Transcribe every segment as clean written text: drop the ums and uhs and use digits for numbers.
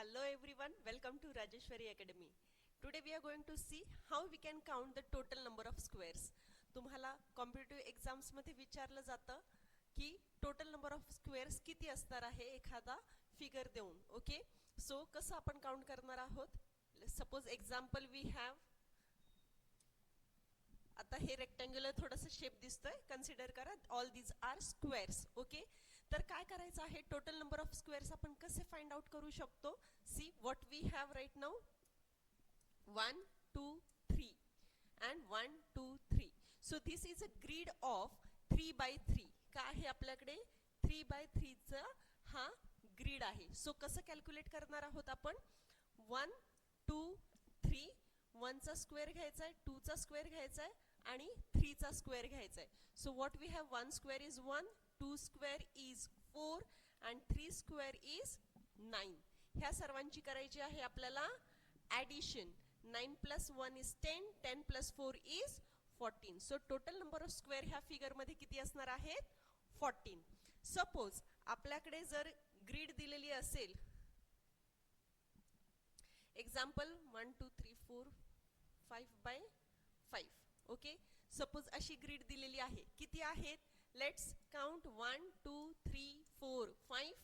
Hello everyone, welcome to Rajeshwari Academy. Today we are going to see how we can count the total number of squares. तुम्हाला competitive exams मध्ये विचारलं जातं की total number of squares किती असणार आहे एखादा फिगर देऊन. ओके, सो कसं आपण काउंट करणार आहोत. सपोज एक्झाम्पल वी हॅव, आता हे रेक्टँग्युलर थोडंसं शेप दिसतोय, कन्सिडर करा all these are squares. Okay, तर काय करायचं आहे, टोटल नंबर ऑफ स्क्वेअर्स आपण कसे फाइंड आउट करू शकतो. See what we have right now, 1 2 3 and 1 2 3. So this is a grid of 3 by 3. काय आहे आपल्याकडे, 3 by 3 चा हा ग्रीड आहे. सो कसं कॅल्क्युलेट करणार आहोत आपण, 1 2 3, 1 चा स्क्वेअर घ्यायचा आहे, 2 चा स्क्वेअर घ्यायचा आहे आणि 3 चा स्क्वेअर घ्यायचा आहे. So what we have, 1 square is 1, 2 square is 4 and 3 square is 9. ह्या सर्वांची करायची आहे आपल्याला addition. 9 plus 1 is 10, 10 plus 4 is 14. So total number of square ह्या फिगर मध्ये किती असणार आहेत, 14. सपोज आपल्याकडे जर ग्रीड दिलेली असेल, एक्झाम्पल 1 2 3 4 5 by 5. ओके, सपोज अशी ग्रीड दिलेली आहे, किती आहेत, let's count 1 2 3 4 5.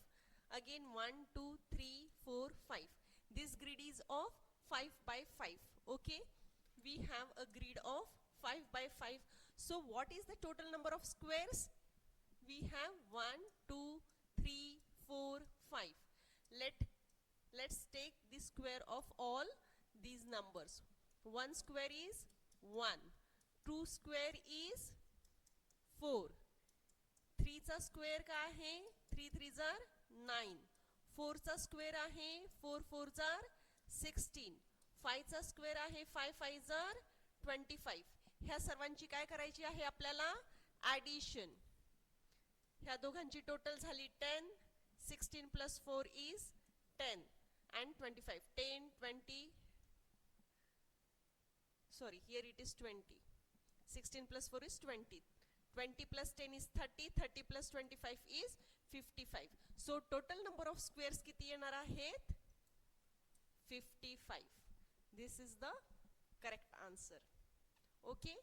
Again 1 2 3 4 5. This grid is of 5 by 5. Okay, we have a grid of 5 by 5. So what is the total number of squares? We have 1 2 3 4 5. Let's take the square of all these numbers. 1 square is 1, 2 square is 4, 3 चा square काय आहे, 3 3 are 9, 4 चा square आहे, 4 4 are 16, 5 चा square आहे, 5 5 are 25. ह्या सर्वांची काय करायची आहे आपल्याला, ॲडिशन. ह्या दोघांची टोटल झाली 10, 16 plus 4 is 10 and 25. 10 20, sorry, here it is 20. 16 plus 4 is 20. 20 plus 10 is 30, 30 plus 25 is 55. So total number of squares किती येणार आहेत, 55. This is the correct answer. Okay.